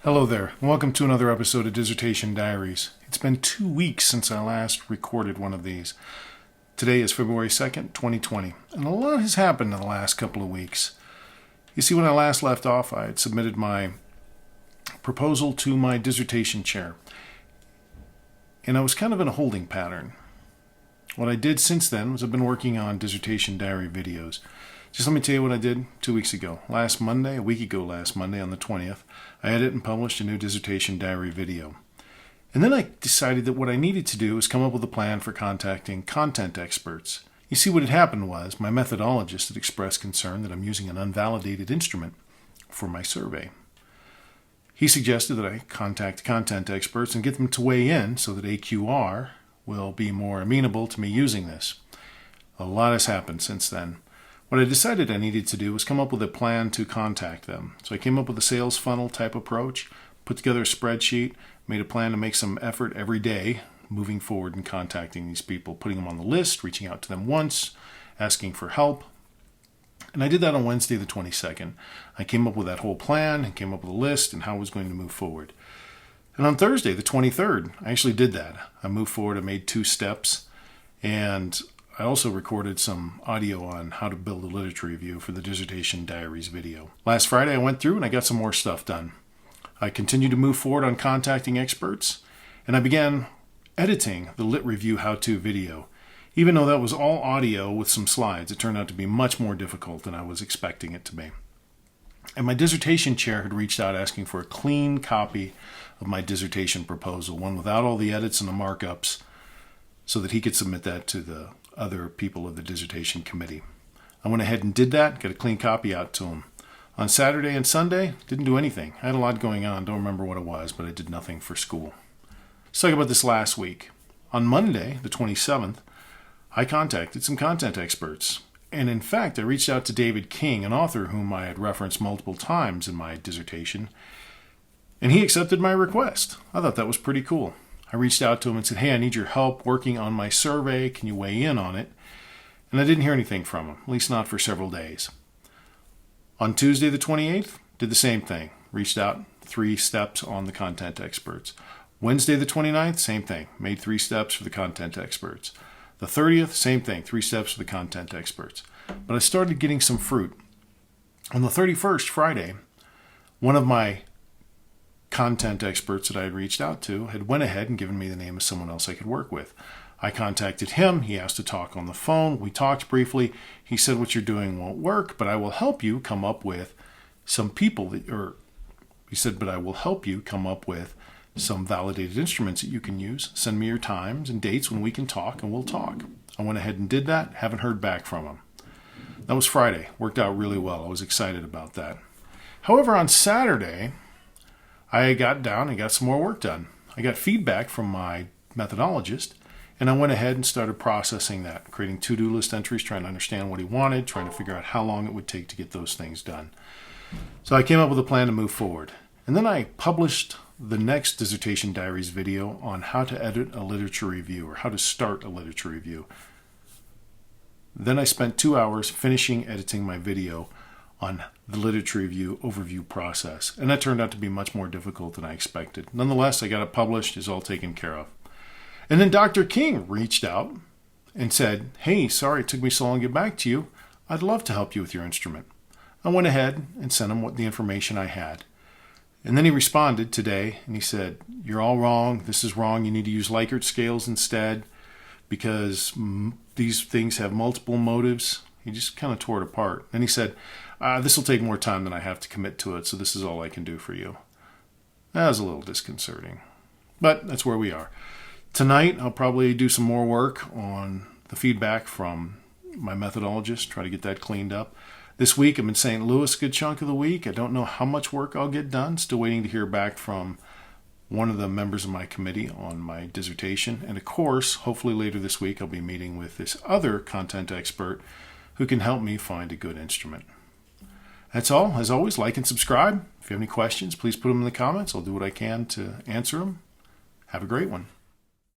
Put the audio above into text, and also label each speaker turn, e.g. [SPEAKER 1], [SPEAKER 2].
[SPEAKER 1] Hello there, and welcome to another episode of Dissertation Diaries. It's been 2 weeks since I last recorded one of these. Today is February 2nd, 2020, and a lot has happened in the last couple of weeks. You see, when I last left off, I had submitted my proposal to my dissertation chair, and I was kind of in a holding pattern. What I did since then was I've been working on Dissertation Diary videos. Just let me tell you what I did 2 weeks ago. A week ago last Monday on the 20th, I edited and published a new Dissertation Diary video. And then I decided that what I needed to do was come up with a plan for contacting content experts. You see, what had happened was my methodologist had expressed concern that I'm using an unvalidated instrument for my survey. He suggested that I contact content experts and get them to weigh in so that AQR will be more amenable to me using this. A lot has happened since then. What I decided I needed to do was come up with a plan to contact them. So I came up with a sales funnel type approach, put together a spreadsheet, made a plan to make some effort every day moving forward and contacting these people, putting them on the list, reaching out to them once, asking for help. And I did that on Wednesday the 22nd. I came up with that whole plan and came up with a list and how I was going to move forward. And on Thursday the 23rd, I actually did that. I moved forward, I made 2 steps, and I also recorded some audio on how to build a literature review for the Dissertation Diaries video. Last Friday I went through and I got some more stuff done. I continued to move forward on contacting experts, and I began editing the lit review how-to video. Even though that was all audio with some slides, it turned out to be much more difficult than I was expecting it to be. And my dissertation chair had reached out asking for a clean copy of my dissertation proposal, one without all the edits and the markups, so that he could submit that to the other people of the dissertation committee. I went ahead and did that, got a clean copy out to him. On Saturday and Sunday, didn't do anything. I had a lot going on, don't remember what it was, but I did nothing for school. Let's talk about this last week. On Monday, the 27th, I contacted some content experts. And in fact, I reached out to David King, an author whom I had referenced multiple times in my dissertation, and he accepted my request. I thought that was pretty cool. I reached out to him and said, hey, I need your help working on my survey. Can you weigh in on it? And I didn't hear anything from him, at least not for several days. On Tuesday the 28th, did the same thing. Reached out, 3 steps on the content experts. Wednesday the 29th, same thing. Made 3 steps for the content experts. The 30th, same thing, 3 steps for the content experts. But I started getting some fruit. On the 31st, Friday, one of my content experts that I had reached out to had went ahead and given me the name of someone else I could work with. I contacted him. He asked to talk on the phone. We talked briefly. He said, what you're doing won't work, but I will help you come up with some people he said, but I will help you come up with some validated instruments that you can use. Send me your times and dates when we can talk, and we'll talk. I went ahead and did that. Haven't heard back from him. That was Friday. Worked out really well. I was excited about that. However, on Saturday, I got down and got some more work done. I got feedback from my methodologist, and I went ahead and started processing that, creating to-do list entries, trying to understand what he wanted, trying to figure out how long it would take to get those things done. So I came up with a plan to move forward. And then I published the next Dissertation Diaries video on how to edit a literature review, or how to start a literature review. Then I spent 2 hours finishing editing my video on the literature review overview process, and that turned out to be much more difficult than I expected. Nonetheless, I got it published, it's all taken care of. And then Dr. King reached out and said, hey, sorry it took me so long to get back to you. I'd love to help you with your instrument. I went ahead and sent him the information I had. And then he responded today, and he said, you're all wrong, this is wrong, you need to use Likert scales instead, because these things have multiple motives. He just kind of tore it apart. And he said, this will take more time than I have to commit to it, so this is all I can do for you. That was a little disconcerting, but that's where we are. Tonight, I'll probably do some more work on the feedback from my methodologist, try to get that cleaned up. This week, I'm in St. Louis a good chunk of the week. I don't know how much work I'll get done. Still waiting to hear back from one of the members of my committee on my dissertation. And of course, hopefully later this week, I'll be meeting with this other content expert who can help me find a good instrument. That's all. As always, like and subscribe. If you have any questions, please put them in the comments. I'll do what I can to answer them. Have a great one.